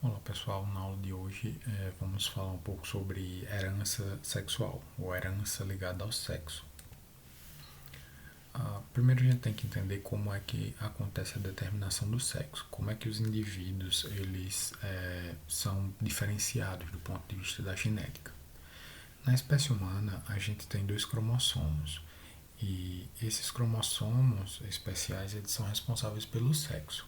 Olá pessoal, na aula de hoje vamos falar um pouco sobre herança sexual ou herança ligada ao sexo. Primeiro a gente tem que entender como é que acontece a determinação do sexo, como é que os indivíduos eles são diferenciados do ponto de vista da genética. Na espécie humana a gente tem dois cromossomos e esses cromossomos especiais eles são responsáveis pelo sexo.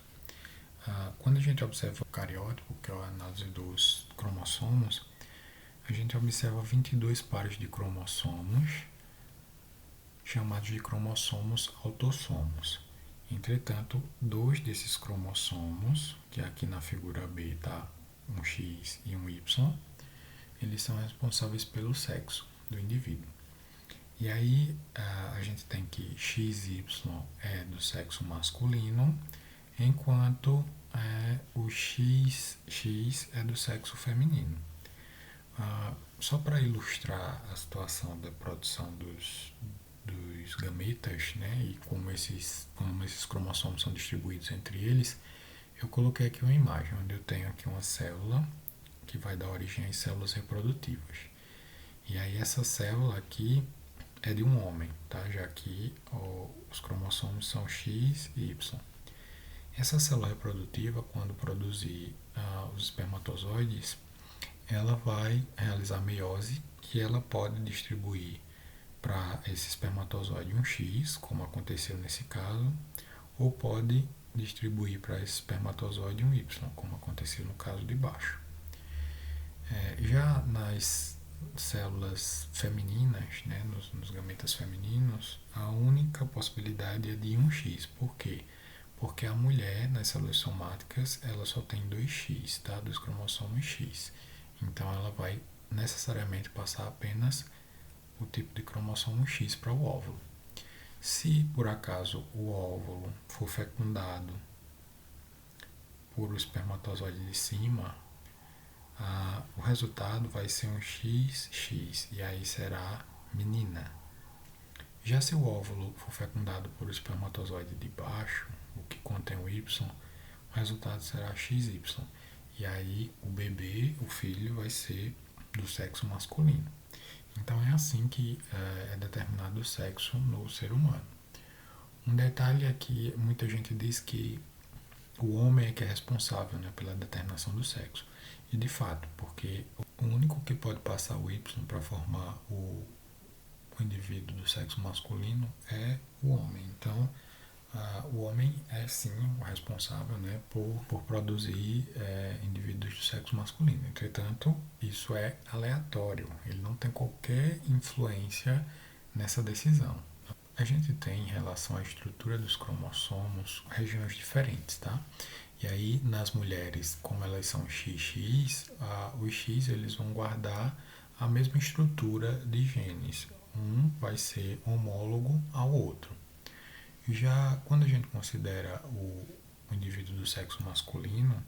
Quando a gente observa o cariótipo, que é a análise dos cromossomos, a gente observa 22 pares de cromossomos, chamados de cromossomos autossomos. Entretanto, dois desses cromossomos, que aqui na figura B está um X e um Y, eles são responsáveis pelo sexo do indivíduo. E aí a gente tem que XY é do sexo masculino, enquanto o XX é do sexo feminino. Só para ilustrar a situação da produção dos gametas, né, e como esses cromossomos são distribuídos entre eles, eu coloquei aqui uma imagem onde eu tenho aqui uma célula que vai dar origem às células reprodutivas. E aí essa célula aqui é de um homem, tá? Já que os cromossomos são X e Y. Essa célula reprodutiva, quando produzir os espermatozoides, ela vai realizar meiose, que ela pode distribuir para esse espermatozoide um X, como aconteceu nesse caso, ou pode distribuir para esse espermatozoide um Y, como aconteceu no caso de baixo. Já nas células femininas, né, nos gametas femininos, a única possibilidade é de um X. Por quê? Porque a mulher, nas células somáticas, ela só tem 2X, tá? Dos cromossomos X. Então ela vai necessariamente passar apenas o tipo de cromossomo X para o óvulo. Se por acaso o óvulo for fecundado por o espermatozoide de cima, o resultado vai ser um XX e aí será menina. Já se o óvulo for fecundado por o espermatozoide de baixo, o que contém o Y, o resultado será XY. E aí o bebê, o filho, vai ser do sexo masculino. Então é assim que é determinado o sexo no ser humano. Um detalhe é que muita gente diz que o homem é que é responsável, né, pela determinação do sexo. E de fato, porque o único que pode passar o Y para formar o indivíduo do sexo masculino é o homem. Então, o homem é sim o responsável, né, por produzir indivíduos do sexo masculino. Entretanto, isso é aleatório, ele não tem qualquer influência nessa decisão. A gente tem, em relação à estrutura dos cromossomos, regiões diferentes, tá? E aí, nas mulheres, como elas são XX, os X eles vão guardar a mesma estrutura de genes. Um vai ser homólogo ao outro. Já quando a gente considera o indivíduo do sexo masculino,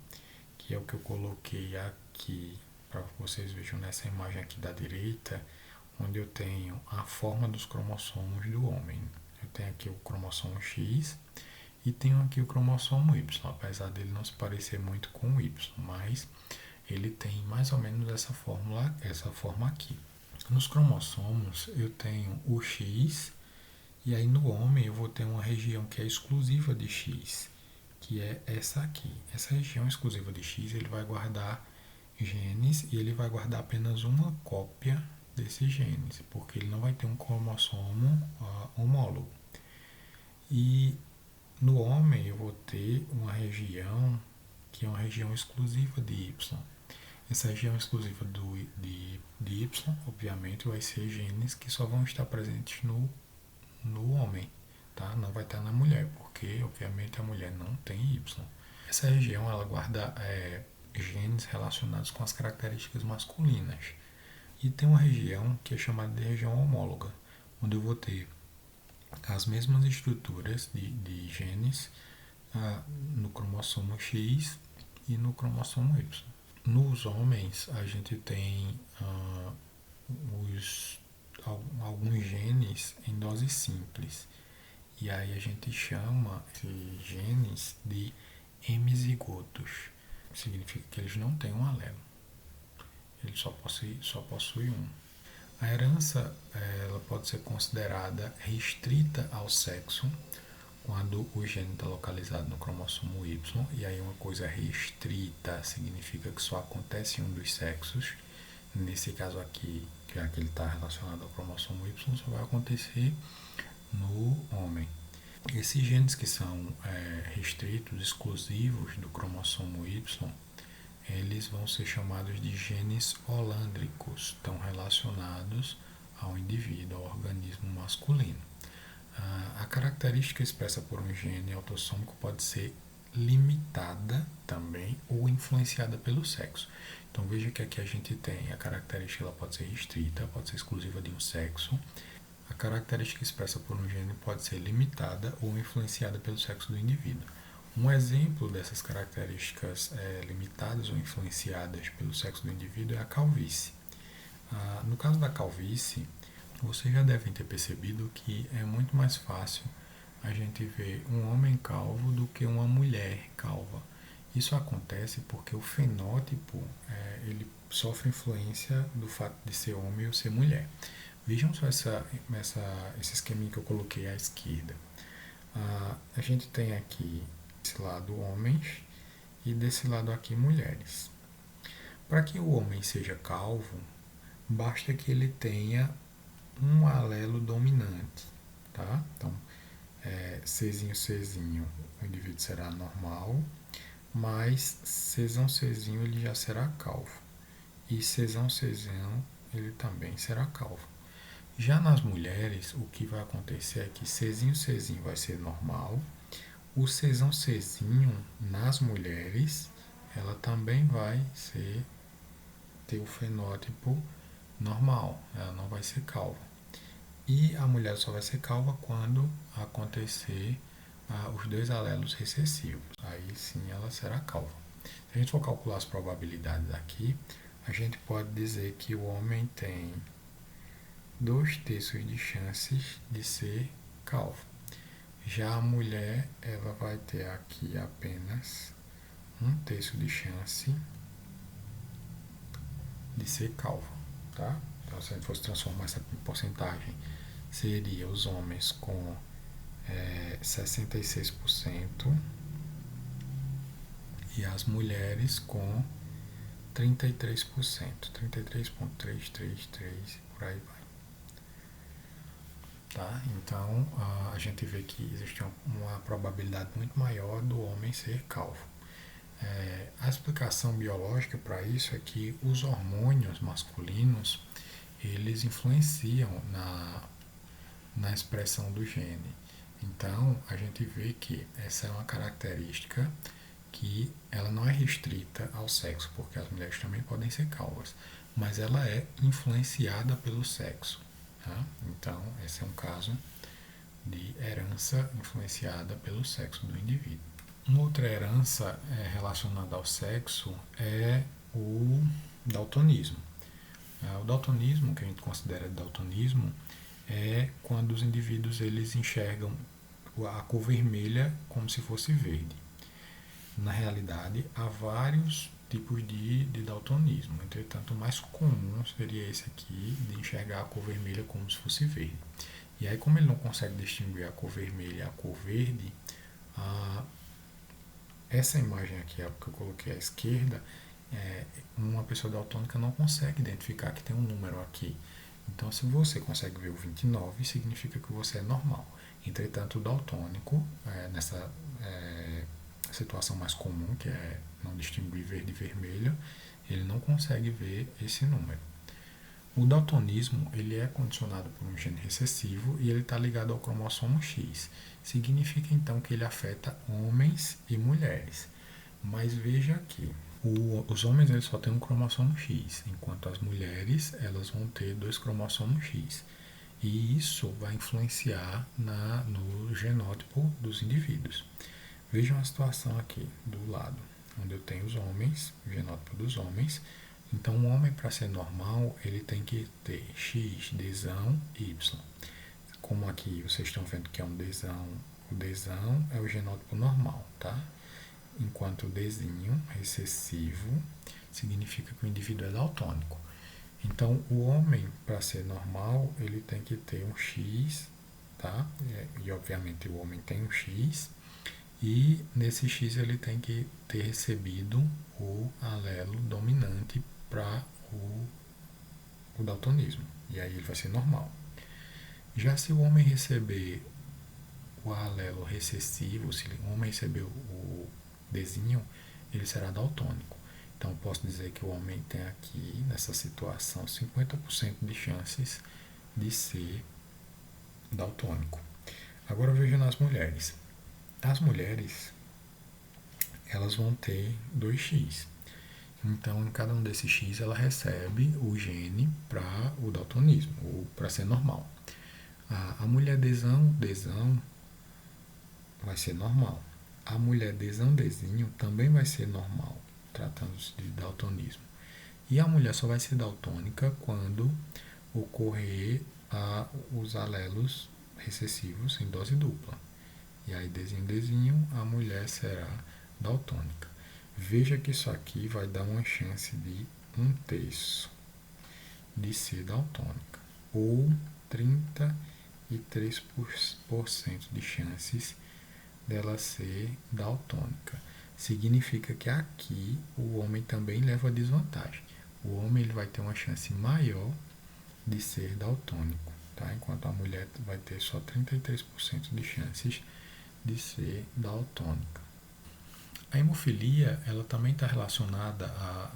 que é o que eu coloquei aqui, para vocês vejam nessa imagem aqui da direita, onde eu tenho a forma dos cromossomos do homem. Eu tenho aqui o cromossomo X e tenho aqui o cromossomo Y, apesar dele não se parecer muito com o Y, mas ele tem mais ou menos essa forma aqui. Nos cromossomos eu tenho o X e aí no homem eu vou ter uma região que é exclusiva de X, que é essa aqui. Essa região exclusiva de X ele vai guardar genes e ele vai guardar apenas uma cópia desses genes, porque ele não vai ter um cromossomo homólogo. E no homem eu vou ter uma região que é uma região exclusiva de Y. Essa região exclusiva de Y, obviamente, vai ser genes que só vão estar presentes no homem, tá? Não vai estar na mulher, porque obviamente a mulher não tem Y. Essa região ela guarda genes relacionados com as características masculinas. E tem uma região que é chamada de região homóloga, onde eu vou ter as mesmas estruturas de genes no cromossomo X e no cromossomo Y. Nos homens, a gente tem os, alguns genes em dose simples. E aí a gente chama esses genes de hemizigotos. significa que eles não têm um alelo. Ele só possui um. A herança ela pode ser considerada restrita ao sexo quando o gene está localizado no cromossomo Y, e aí uma coisa restrita significa que só acontece em um dos sexos. Nesse caso aqui, que é aquele está relacionado ao cromossomo Y, só vai acontecer no homem. Esses genes que são restritos, exclusivos do cromossomo Y, eles vão ser chamados de genes holândricos, estão relacionados ao indivíduo, ao organismo masculino. A característica expressa por um gene autossômico pode ser limitada também ou influenciada pelo sexo. Então veja que aqui a gente tem a característica, ela pode ser restrita, pode ser exclusiva de um sexo. A característica expressa por um gene pode ser limitada ou influenciada pelo sexo do indivíduo. Um exemplo dessas características limitadas ou influenciadas pelo sexo do indivíduo é a calvície. No caso da calvície, vocês já devem ter percebido que é muito mais fácil a gente ver um homem calvo do que uma mulher calva. Isso acontece porque o fenótipo ele sofre influência do fato de ser homem ou ser mulher. Vejam só esse esqueminha que eu coloquei à esquerda. A gente tem aqui desse lado homens e desse lado aqui mulheres. Para que o homem seja calvo, basta que ele tenha um alelo dominante, tá? Então, Czinho, Czinho, o indivíduo será normal, mas Czão, Czinho ele já será calvo. E Czão, Czão ele também será calvo. Já nas mulheres, o que vai acontecer é que Czinho, Czinho vai ser normal. O Czão, Czinho nas mulheres, ela também vai ter o fenótipo normal, ela não vai ser calva. E a mulher só vai ser calva quando acontecer os dois alelos recessivos. Aí sim ela será calva. Se a gente for calcular as probabilidades aqui, a gente pode dizer que o homem tem 2/3 de chances de ser calvo. Já a mulher, ela vai ter aqui apenas 1/3 de chance de ser calva, tá? Então, se a gente fosse transformar essa porcentagem, seria os homens com 66% e as mulheres com 33%, 33,333, por aí vai. Tá? Então, a gente vê que existe uma probabilidade muito maior do homem ser calvo. A explicação biológica para isso é que os hormônios masculinos eles influenciam na expressão do gene. Então, a gente vê que essa é uma característica que ela não é restrita ao sexo, porque as mulheres também podem ser calvas, mas ela é influenciada pelo sexo. Tá? Então, esse é um caso de herança influenciada pelo sexo do indivíduo. Uma outra herança relacionada ao sexo é o daltonismo. O daltonismo, que a gente considera daltonismo, é quando os indivíduos eles enxergam a cor vermelha como se fosse verde. Na realidade, há vários tipos de daltonismo. Entretanto, o mais comum seria esse aqui, de enxergar a cor vermelha como se fosse verde. E aí, como ele não consegue distinguir a cor vermelha e a cor verde, essa imagem aqui que eu coloquei à esquerda, uma pessoa daltônica não consegue identificar que tem um número aqui. Então, se você consegue ver o 29, significa que você é normal. Entretanto, o daltônico, nessa situação mais comum, que é não distinguir verde e vermelho, ele não consegue ver esse número. O daltonismo ele é condicionado por um gene recessivo e ele está ligado ao cromossomo X. Significa então que ele afeta homens e mulheres. Mas veja aqui, os homens eles só têm um cromossomo X, enquanto as mulheres elas vão ter 2 cromossomos X. E isso vai influenciar no genótipo dos indivíduos. Vejam a situação aqui do lado, onde eu tenho os homens, o genótipo dos homens. Então, um homem, para ser normal, ele tem que ter X, Dzão, Y. Como aqui vocês estão vendo que é um Dzão, o Dzão é o genótipo normal, tá? enquanto o Dzinho recessivo significa que o indivíduo é daltônico. Então, o homem, para ser normal, ele tem que ter um X, tá? E obviamente o homem tem um X, e nesse X ele tem que ter recebido o alelo dominante para o daltonismo, e aí ele vai ser normal. Já se o homem receber o alelo recessivo, se o homem receber o Dzinho, ele será daltônico. Então, posso dizer que o homem tem aqui, nessa situação, 50% de chances de ser daltônico. Agora veja nas mulheres. As mulheres, elas vão ter 2x. Então, em cada um desses x, ela recebe o gene para o daltonismo, ou para ser normal. A mulher desão vai ser normal. A mulher desinho também vai ser normal, tratando-se de daltonismo. E a mulher só vai ser daltônica quando ocorrer os alelos recessivos em dose dupla. E aí, desinho, a mulher será daltônica. Veja que isso aqui vai dar uma chance de 1/3 de ser daltônica, ou 33% de chances dela ser daltônica. Significa que aqui o homem também leva desvantagem. O homem ele vai ter uma chance maior de ser daltônico, tá? Enquanto a mulher vai ter só 33% de chances de ser daltônica. A hemofilia ela também está relacionada à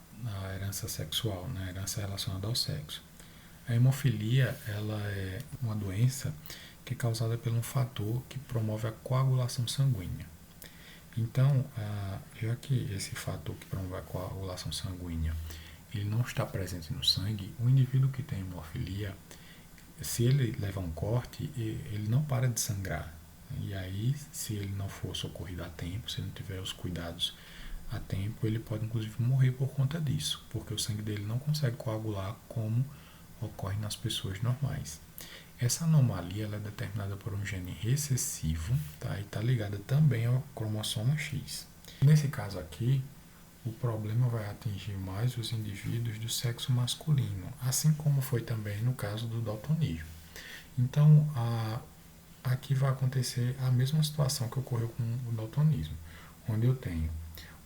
herança sexual, né? Herança relacionada ao sexo. A hemofilia ela é uma doença que é causada por um fator que promove a coagulação sanguínea. Então, já que esse fator que promove a coagulação sanguínea ele não está presente no sangue, o indivíduo que tem hemofilia, se ele levar um corte, ele não para de sangrar. E aí, se ele não for socorrido a tempo, se ele não tiver os cuidados a tempo, ele pode inclusive morrer por conta disso, porque o sangue dele não consegue coagular como ocorre nas pessoas normais. Essa anomalia ela é determinada por um gene recessivo, tá? E está ligada também ao cromossomo X. Nesse caso aqui, o problema vai atingir mais os indivíduos do sexo masculino, assim como foi também no caso do daltonismo. Então, aqui vai acontecer a mesma situação que ocorreu com o daltonismo, onde eu tenho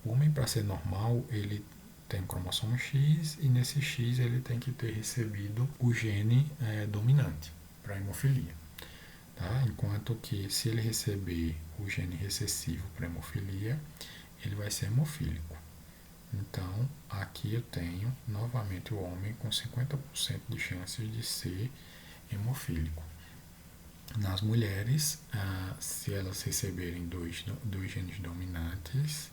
o homem, para ser normal, ele tem o cromossomo X e nesse X ele tem que ter recebido o gene dominante para a hemofilia. Tá? Enquanto que se ele receber o gene recessivo para a hemofilia, ele vai ser hemofílico. Então, aqui eu tenho novamente o homem com 50% de chances de ser hemofílico. Nas mulheres, se elas receberem dois genes dominantes,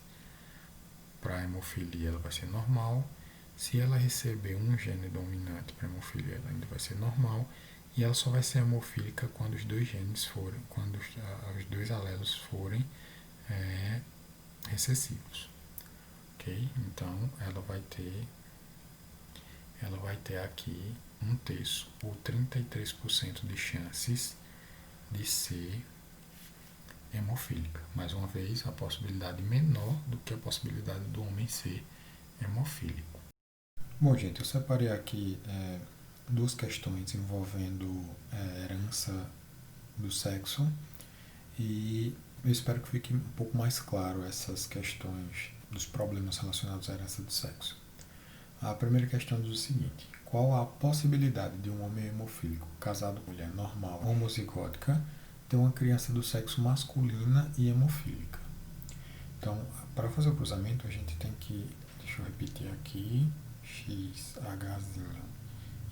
para a hemofilia ela vai ser normal. Se ela receber um gene dominante para a hemofilia, ela ainda vai ser normal. E ela só vai ser hemofílica quando os dois genes forem, quando os dois alelos forem recessivos. Ok? Então ela vai ter aqui 1/3 ou 33% de chances de ser hemofílica. Mais uma vez, a possibilidade menor do que a possibilidade do homem ser hemofílico. Bom, gente, eu separei aqui duas questões envolvendo herança do sexo e eu espero que fique um pouco mais claro essas questões dos problemas relacionados à herança do sexo. A primeira questão diz o seguinte: qual a possibilidade de um homem hemofílico casado com mulher normal homozigótica ter uma criança do sexo masculina e hemofílica? Então, para fazer o cruzamento, a gente tem que, deixa eu repetir aqui, XHzinho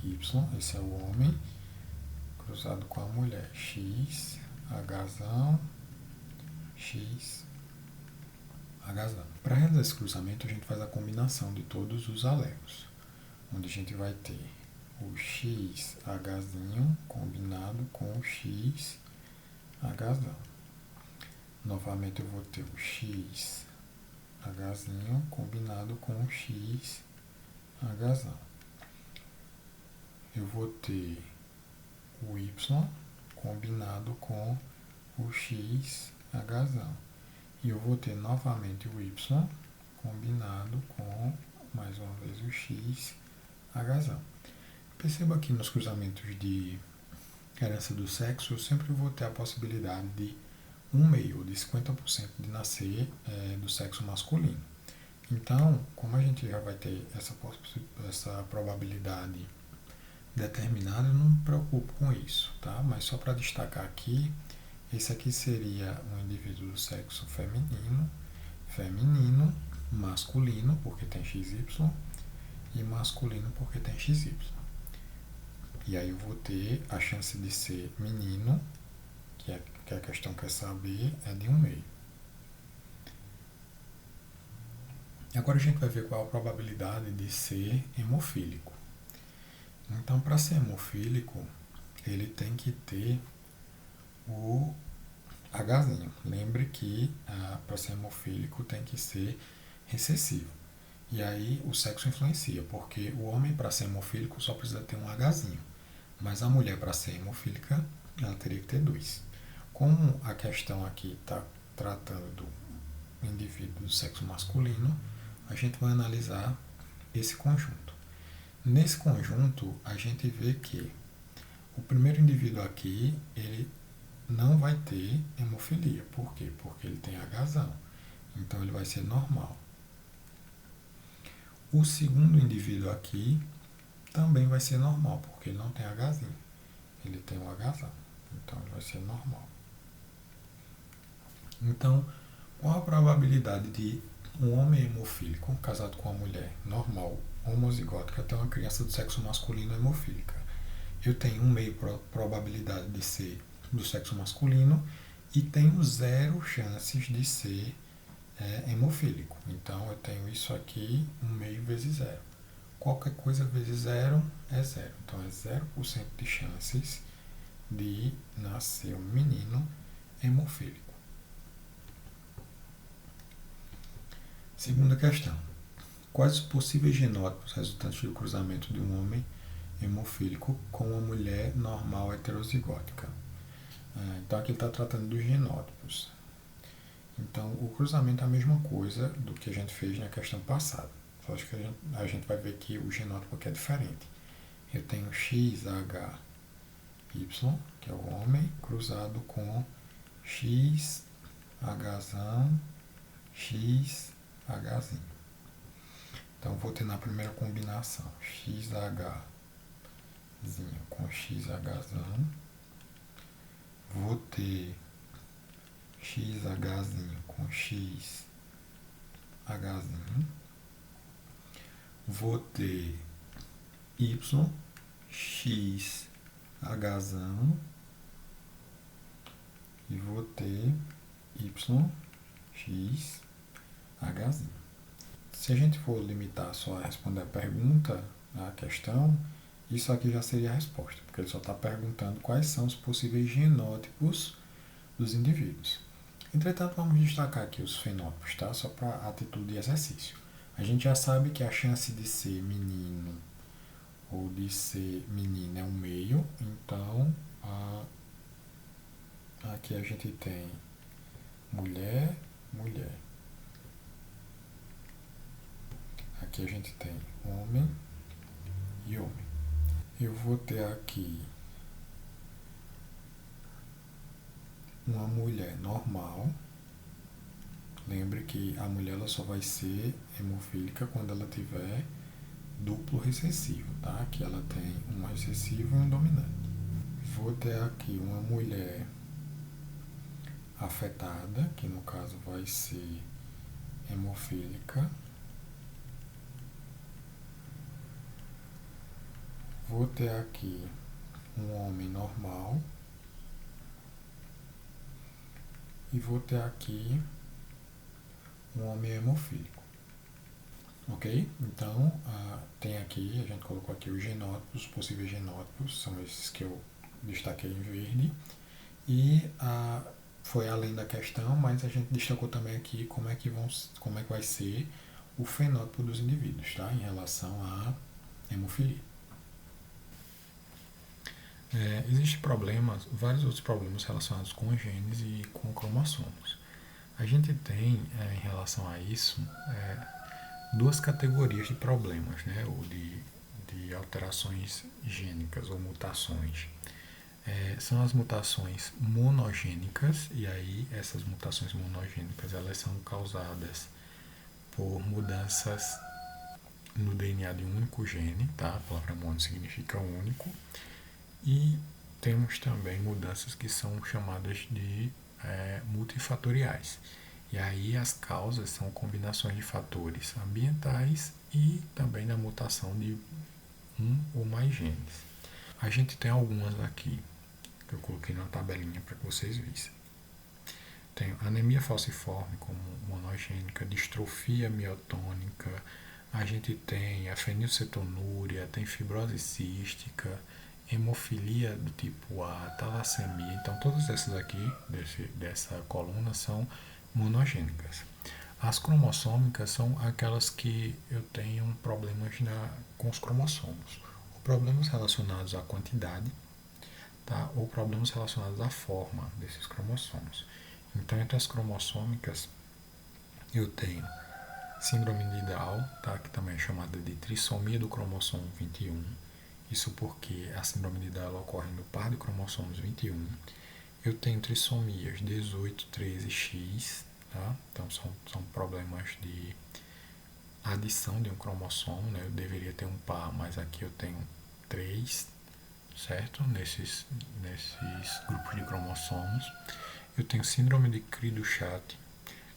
Y, esse é o homem, cruzado com a mulher, XHzão, XHzão. Para realizar esse cruzamento, a gente faz a combinação de todos os alelos, onde a gente vai ter o XHzinho combinado com o XHzão. Novamente eu vou ter o XHzinho combinado com o XHzão. Eu vou ter o Y combinado com o XHzão. E eu vou ter novamente o Y combinado com, mais uma vez, o X Hzão. Perceba que nos cruzamentos de herança do sexo, eu sempre vou ter a possibilidade de um meio, de 50% de nascer do sexo masculino. Então, como a gente já vai ter essa probabilidade determinada, eu não me preocupo com isso, tá? Mas só para destacar aqui, esse aqui seria um indivíduo do sexo feminino, masculino, porque tem XY, e masculino porque tem XY. E aí eu vou ter a chance de ser menino, que a questão quer saber, é de 1/2. Agora a gente vai ver qual a probabilidade de ser hemofílico. Então, para ser hemofílico, ele tem que ter o Hzinho. Lembre que para ser hemofílico tem que ser recessivo. E aí o sexo influencia, porque o homem para ser hemofílico só precisa ter um Hzinho. Mas a mulher para ser hemofílica, ela teria que ter 2. Como a questão aqui está tratando do indivíduo do sexo masculino, a gente vai analisar esse conjunto. Nesse conjunto, a gente vê que o primeiro indivíduo aqui, ele não vai ter hemofilia. Por quê? Porque ele tem Hzão. Então ele vai ser normal. O segundo indivíduo aqui também vai ser normal, porque ele não tem Hzinho. Ele tem um Hzão. Então ele vai ser normal. Então, qual a probabilidade de um homem hemofílico casado com uma mulher normal, homozigótica, ter uma criança do sexo masculino hemofílica? Eu tenho 1/2 probabilidade de ser do sexo masculino e tenho 0 chances de ser hemofílico. Então eu tenho isso aqui, 1/2 vezes 0. Qualquer coisa vezes 0 é 0. Então é 0% de chances de nascer um menino hemofílico. Segunda questão. Quais os possíveis genótipos resultantes do cruzamento de um homem hemofílico com uma mulher normal heterozigótica? Então aqui ele está tratando dos genótipos. Então o cruzamento é a mesma coisa do que a gente fez na questão passada. Só acho que a gente vai ver que o genótipo aqui é diferente. Eu tenho XHY, que é o homem, cruzado com XHzão, XHzinho. Então vou ter na primeira combinação XHzinho com XHzão. Vou ter XHzinho com XHzinho. Vou ter Y, XHzão. E vou ter Y, XHzinho. Se a gente for limitar só a responder a pergunta, a questão, isso aqui já seria a resposta, porque ele só está perguntando quais são os possíveis genótipos dos indivíduos. Entretanto, vamos destacar aqui os fenótipos, tá? Só para atitude de exercício. A gente já sabe que a chance de ser menino ou de ser menina é 1/2, então aqui a gente tem mulher, mulher. Aqui a gente tem homem e homem. Eu vou ter aqui uma mulher normal. Lembre que a mulher ela só vai ser hemofílica quando ela tiver duplo recessivo, tá? Que ela tem um recessivo e um dominante. Vou ter aqui uma mulher afetada, que no caso vai ser hemofílica. Vou ter aqui um homem normal. E vou ter aqui um homem hemofílico. Ok? Então, tem aqui, a gente colocou aqui os genótipos, os possíveis genótipos, são esses que eu destaquei em verde. E foi além da questão, mas a gente destacou também aqui como é que vai ser o fenótipo dos indivíduos, tá? Em relação à hemofilia. Existem vários outros problemas relacionados com genes e com cromossomos. A gente tem, em relação a isso, duas categorias de problemas, né? Ou de alterações gênicas ou mutações. São as mutações monogênicas, e aí essas mutações monogênicas elas são causadas por mudanças no DNA de um único gene, tá? A palavra mono significa único. E temos também mudanças que são chamadas de multifatoriais. E aí as causas são combinações de fatores ambientais e também da mutação de um ou mais genes. A gente tem algumas aqui que eu coloquei na tabelinha para que vocês vissem. Tem anemia falciforme como monogênica, distrofia miotônica, a gente tem a fenilcetonúria, tem fibrose cística, hemofilia do tipo A, talassemia. Então, todas essas aqui, dessa coluna, são monogênicas. As cromossômicas são aquelas que eu tenho problemas com os cromossomos. Ou problemas relacionados à quantidade, tá? Ou problemas relacionados à forma desses cromossomos. Então, entre as cromossômicas, eu tenho síndrome de Down, tá? Que também é chamada de trissomia do cromossomo 21. Isso porque a síndrome de Down ocorre no par de cromossomos 21. Eu tenho trissomias 18, 13x, tá? Então são problemas de adição de um cromossomo, né? Eu deveria ter um par, mas aqui eu tenho 3, certo? Nesses grupos de cromossomos. Eu tenho síndrome de Cri-du-Chat,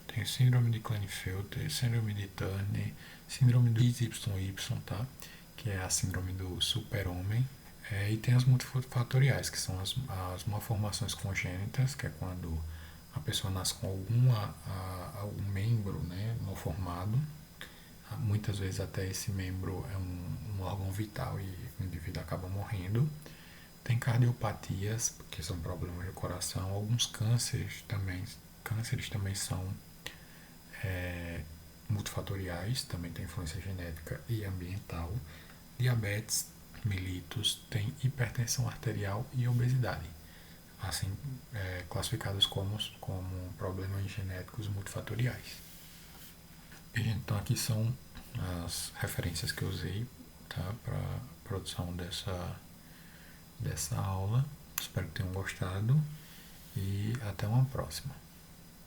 tenho síndrome de Klinefelter, síndrome de Turner, síndrome do XYY, tá? Que é a síndrome do super-homem. E tem as multifatoriais, que são as malformações congênitas, que é quando a pessoa nasce com algum membro, né, mal formado. Muitas vezes até esse membro é um órgão vital e o indivíduo acaba morrendo. Tem cardiopatias, que são problemas de coração. Alguns cânceres também são multifatoriais, também tem influência genética e ambiental. Diabetes mellitus, tem hipertensão arterial e obesidade, assim classificados como problemas genéticos multifatoriais. E, então aqui são as referências que eu usei, tá, para produção dessa aula. Espero que tenham gostado e até uma próxima.